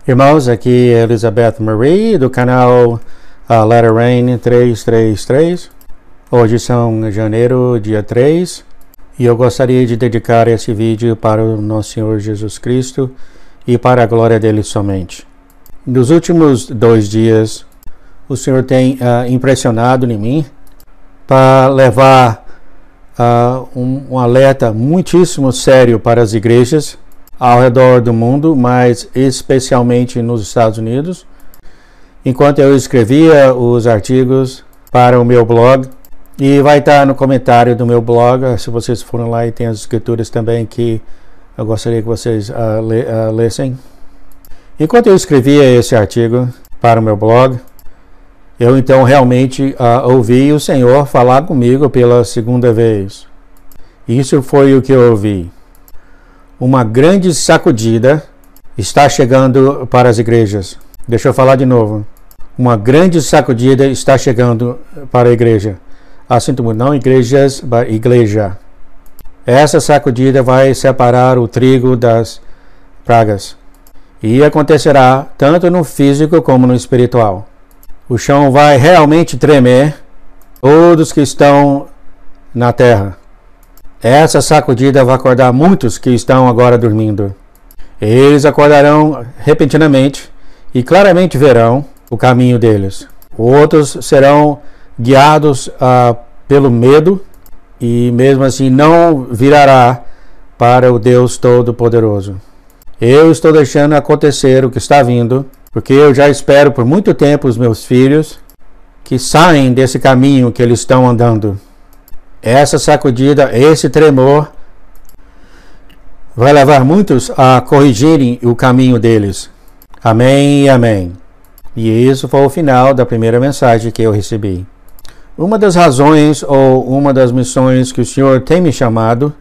Irmãos, aqui é Elizabeth Marie do canal Letter Rain 333. Hoje são janeiro, dia 3, e eu gostaria de dedicar esse vídeo para o nosso Senhor Jesus Cristo e para a glória dele somente. Nos últimos 2 dias, o Senhor tem impressionado em mim para levar um alerta muitíssimo sério para as igrejas ao redor do mundo, mas especialmente nos Estados Unidos. Enquanto eu escrevia os artigos para o meu blog, e vai estar no comentário do meu blog, se vocês forem lá, e tem as escrituras também que eu gostaria que vocês lessem. Enquanto eu escrevia esse artigo para o meu blog, eu então realmente ouvi o Senhor falar comigo pela segunda vez. Isso foi o que eu ouvi. Uma grande sacudida está chegando para as igrejas. Deixa eu falar de novo. Uma grande sacudida está chegando para a igreja. Sinto muito, não igrejas, mas igreja. Essa sacudida vai separar o trigo das pragas. E acontecerá tanto no físico como no espiritual. O chão vai realmente tremer, todos que estão na terra. Essa sacudida vai acordar muitos que estão agora dormindo. Eles acordarão repentinamente e claramente verão o caminho deles. Outros serão guiados pelo medo e mesmo assim não virará para o Deus Todo-Poderoso. Eu estou deixando acontecer o que está vindo, porque eu já espero por muito tempo os meus filhos que saem desse caminho que eles estão andando. Essa sacudida, esse tremor, vai levar muitos a corrigirem o caminho deles. Amém e amém. E isso foi o final da primeira mensagem que eu recebi. Uma das razões ou uma das missões que o Senhor tem me chamado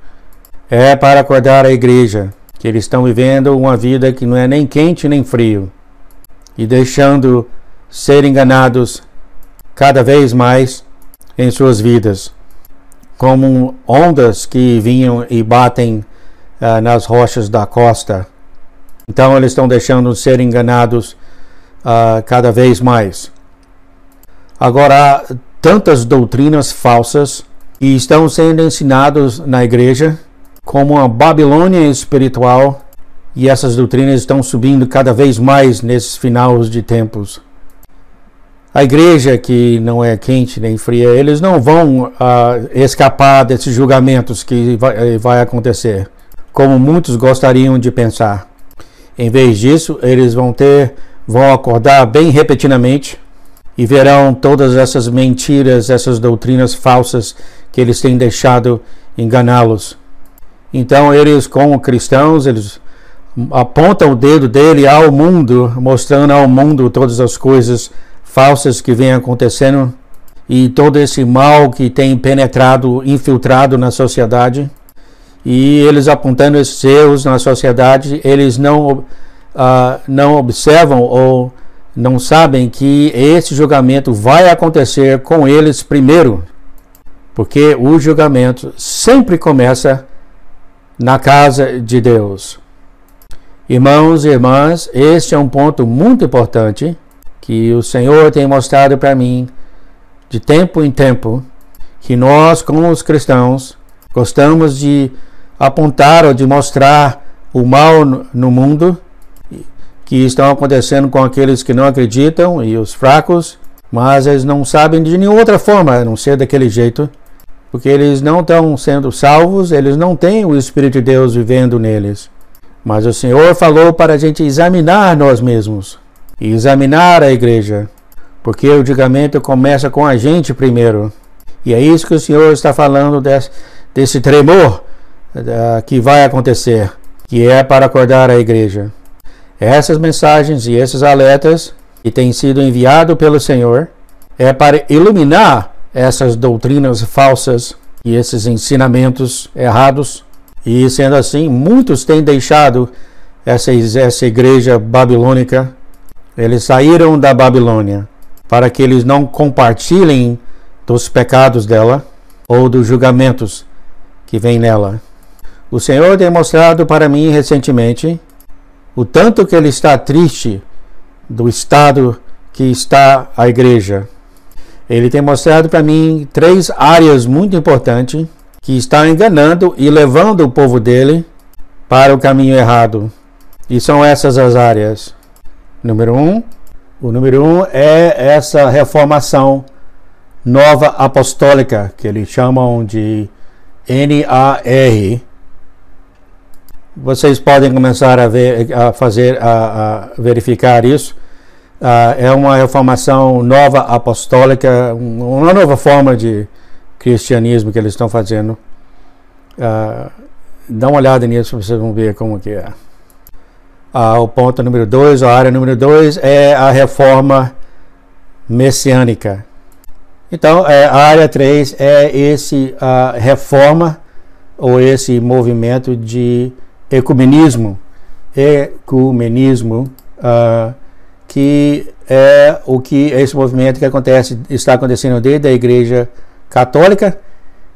é para acordar a igreja, que eles estão vivendo uma vida que não é nem quente nem frio, e deixando ser enganados cada vez mais em suas vidas, como ondas que vinham e batem nas rochas da costa. Então eles estão deixando de ser enganados cada vez mais. Agora há tantas doutrinas falsas que estão sendo ensinadas na igreja como uma Babilônia espiritual, e essas doutrinas estão subindo cada vez mais nesses finais de tempos. A igreja que não é quente nem fria, eles não vão escapar desses julgamentos que vai acontecer, como muitos gostariam de pensar. Em vez disso, eles vão acordar bem repentinamente e verão todas essas mentiras, essas doutrinas falsas que eles têm deixado enganá-los. Então eles, como cristãos, eles apontam o dedo dele ao mundo, mostrando ao mundo todas as coisas falsas que vem acontecendo e todo esse mal que tem penetrado, infiltrado na sociedade. E eles apontando esses erros na sociedade, eles não observam ou não sabem que esse julgamento vai acontecer com eles primeiro, porque o julgamento sempre começa na casa de Deus. Irmãos e irmãs, este é um ponto muito importante que o Senhor tem mostrado para mim de tempo em tempo, que nós, como os cristãos, gostamos de apontar ou de mostrar o mal no mundo que estão acontecendo com aqueles que não acreditam e os fracos, mas eles não sabem de nenhuma outra forma a não ser daquele jeito, porque eles não estão sendo salvos, eles não têm o Espírito de Deus vivendo neles. Mas o Senhor falou para a gente examinar nós mesmos e examinar a igreja, porque o julgamento começa com a gente primeiro. E é isso que o Senhor está falando desse tremor que vai acontecer, que é para acordar a igreja. Essas mensagens e esses alertas que têm sido enviados pelo Senhor é para iluminar essas doutrinas falsas e esses ensinamentos errados. E sendo assim, muitos têm deixado essa igreja babilônica. Eles saíram da Babilônia para que eles não compartilhem dos pecados dela ou dos julgamentos que vêm nela. O Senhor tem mostrado para mim recentemente o tanto que ele está triste do estado que está a igreja. Ele tem mostrado para mim 3 áreas muito importantes que estão enganando e levando o povo dele para o caminho errado. E são essas as áreas. Número 1. O número 1 é essa reformação nova apostólica, que eles chamam de NAR. Vocês podem começar a verificar isso. É uma reformação nova apostólica, uma nova forma de cristianismo que eles estão fazendo. Dá uma olhada nisso, vocês vão ver como que é. O ponto número 2, a área número 2 é a reforma messiânica. Então, a área 3 é a reforma ou esse movimento de ecumenismo, que é esse movimento que está acontecendo desde a Igreja Católica,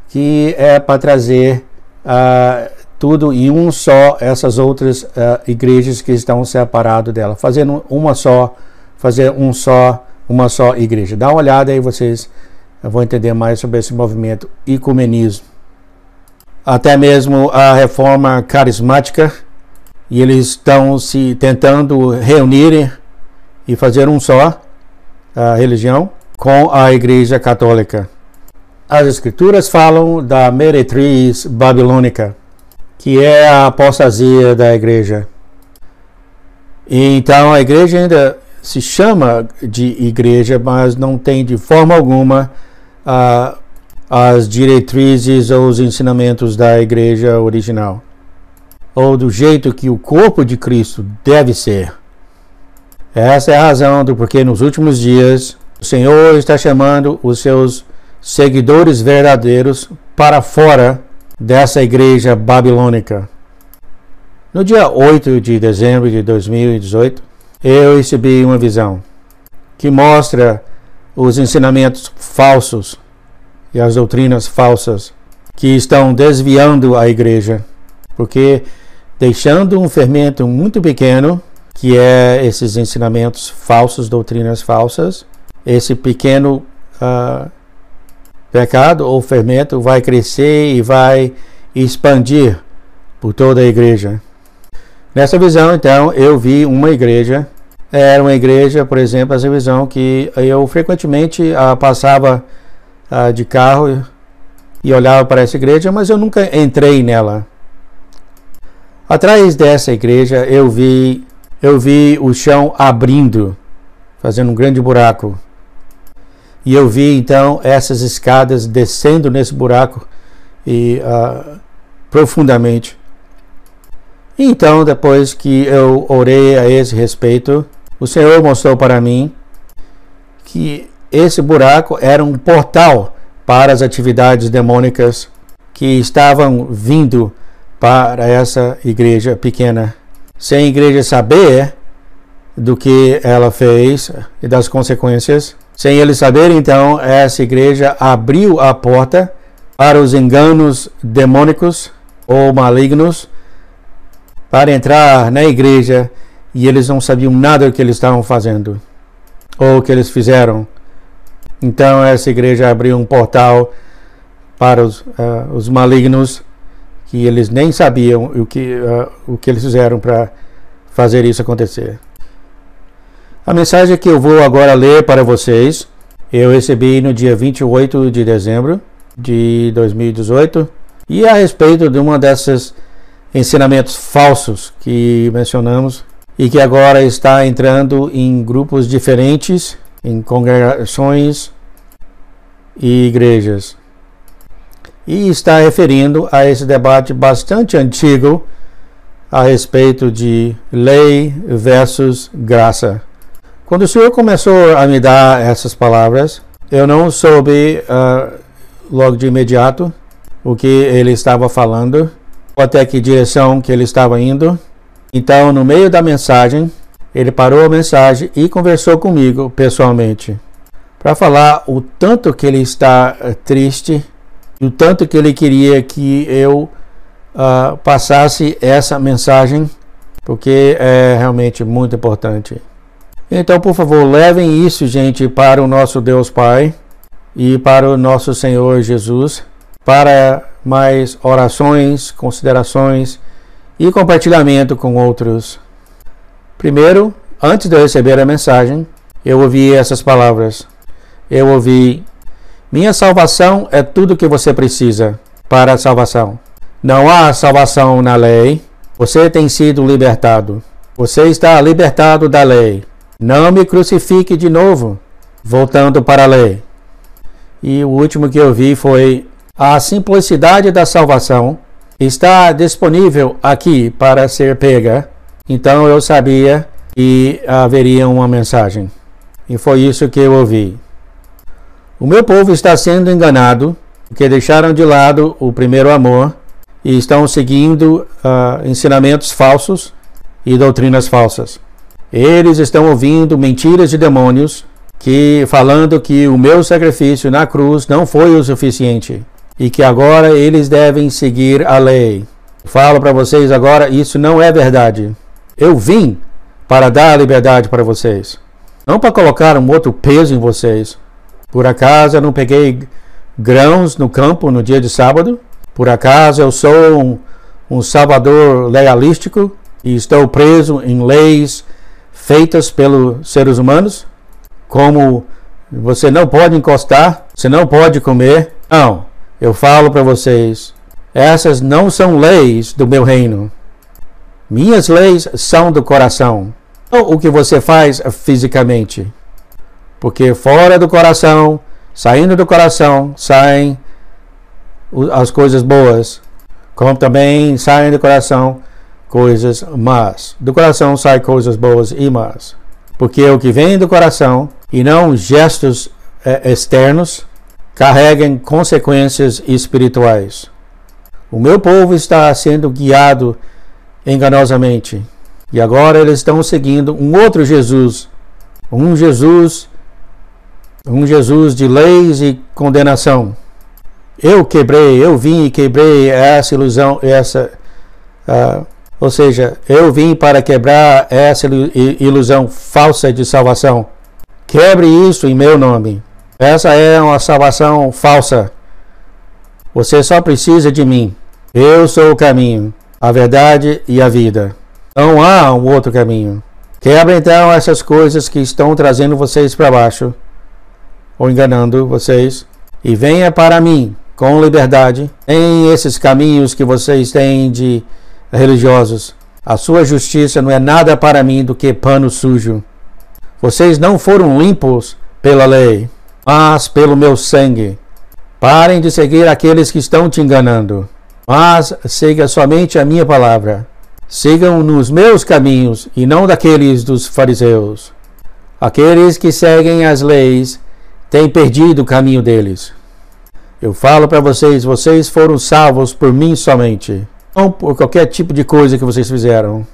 que é para trazer tudo em um só, essas outras igrejas que estão separadas dela, fazendo uma só igreja. Dá uma olhada aí, vocês vão entender mais sobre esse movimento ecumenismo. Até mesmo a reforma carismática, e eles estão se tentando reunir e fazer um só religião com a Igreja Católica. As Escrituras falam da meretriz babilônica, que é a apostasia da igreja. E então a igreja ainda se chama de igreja, mas não tem de forma alguma as diretrizes ou os ensinamentos da igreja original, ou do jeito que o corpo de Cristo deve ser. Essa é a razão do porquê nos últimos dias o Senhor está chamando os seus seguidores verdadeiros para fora dessa igreja babilônica. No dia 8 de dezembro de 2018, eu recebi uma visão que mostra os ensinamentos falsos e as doutrinas falsas que estão desviando a igreja, porque deixando um fermento muito pequeno, que é esses ensinamentos falsos, doutrinas falsas, esse pequeno pecado ou fermento vai crescer e vai expandir por toda a igreja. Nessa visão, então, eu vi uma igreja. Era uma igreja, por exemplo, essa visão que eu frequentemente passava de carro e olhava para essa igreja, mas eu nunca entrei nela. Atrás dessa igreja eu vi o chão abrindo, fazendo um grande buraco. E eu vi então essas escadas descendo nesse buraco e profundamente. Então, depois que eu orei a esse respeito, o Senhor mostrou para mim que esse buraco era um portal para as atividades demônicas que estavam vindo para essa igreja pequena, sem a igreja saber do que ela fez e das consequências. Sem eles saberem, então, essa igreja abriu a porta para os enganos demônicos ou malignos para entrar na igreja, e eles não sabiam nada do que eles estavam fazendo ou o que eles fizeram. Então essa igreja abriu um portal para os malignos, que eles nem sabiam o que eles fizeram para fazer isso acontecer. A mensagem que eu vou agora ler para vocês, eu recebi no dia 28 de dezembro de 2018, e a respeito de uma dessas ensinamentos falsos que mencionamos e que agora está entrando em grupos diferentes, em congregações e igrejas. E está referindo a esse debate bastante antigo a respeito de lei versus graça. Quando o Senhor começou a me dar essas palavras, eu não soube logo de imediato o que ele estava falando, até que direção que ele estava indo. Então, no meio da mensagem, ele parou a mensagem e conversou comigo pessoalmente para falar o tanto que ele está triste e o tanto que ele queria que eu passasse essa mensagem porque é realmente muito importante. Então, por favor, levem isso, gente, para o nosso Deus Pai e para o nosso Senhor Jesus, para mais orações, considerações e compartilhamento com outros. Primeiro, antes de eu receber a mensagem, eu ouvi essas palavras. Eu ouvi: minha salvação é tudo que você precisa para a salvação. Não há salvação na lei. Você tem sido libertado. Você está libertado da lei. Não me crucifique de novo, voltando para a lei. E o último que eu vi foi: a simplicidade da salvação está disponível aqui para ser pega. Então eu sabia que haveria uma mensagem. E foi isso que eu ouvi. O meu povo está sendo enganado, porque deixaram de lado o primeiro amor e estão seguindo ensinamentos falsos e doutrinas falsas. Eles estão ouvindo mentiras de demônios falando que o meu sacrifício na cruz não foi o suficiente e que agora eles devem seguir a lei. Falo para vocês agora, isso não é verdade. Eu vim para dar a liberdade para vocês, não para colocar um outro peso em vocês. Por acaso eu não peguei grãos no campo no dia de sábado? Por acaso eu sou um salvador legalístico e estou preso em leis feitas pelos seres humanos? Como você não pode encostar, você não pode comer? Não, eu falo para vocês, essas não são leis do meu reino. Minhas leis são do coração, não o que você faz fisicamente. Porque fora do coração, saindo do coração, saem as coisas boas, como também saem do coração coisas más. Do coração saem coisas boas e más. Porque o que vem do coração, e não gestos externos, carregam consequências espirituais. O meu povo está sendo guiado enganosamente. E agora eles estão seguindo um outro Jesus. Um Jesus de leis e condenação. Eu vim e quebrei essa ilusão, ou seja, eu vim para quebrar essa ilusão falsa de salvação. Quebre isso em meu nome. Essa é uma salvação falsa. Você só precisa de mim. Eu sou o caminho, a verdade e a vida. Não há um outro caminho. Quebre então essas coisas que estão trazendo vocês para baixo, ou enganando vocês, e venha para mim com liberdade em esses caminhos que vocês têm de religiosos. A sua justiça não é nada para mim do que pano sujo. Vocês não foram limpos pela lei, mas pelo meu sangue. Parem de seguir aqueles que estão te enganando, mas siga somente a minha palavra. Sigam nos meus caminhos e não daqueles dos fariseus. Aqueles que seguem as leis têm perdido o caminho deles. Eu falo para vocês, vocês foram salvos por mim somente, não por qualquer tipo de coisa que vocês fizeram.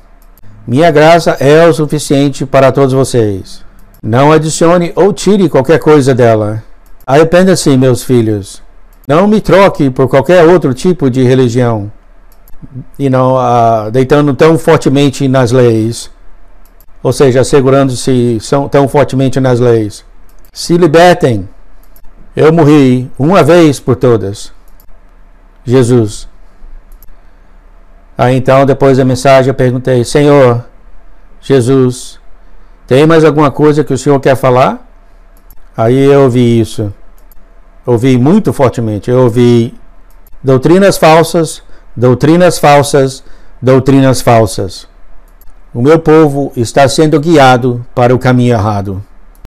Minha graça é o suficiente para todos vocês. Não adicione ou tire qualquer coisa dela. Arrependa-se, meus filhos. Não me troque por qualquer outro tipo de religião. E não deitando tão fortemente nas leis. Ou seja, assegurando-se tão fortemente nas leis. Se libertem. Eu morri uma vez por todas. Jesus. Aí então, depois da mensagem, eu perguntei: Senhor, Jesus, tem mais alguma coisa que o Senhor quer falar? Aí eu ouvi isso. Ouvi muito fortemente. Eu ouvi doutrinas falsas, doutrinas falsas, doutrinas falsas. O meu povo está sendo guiado para o caminho errado.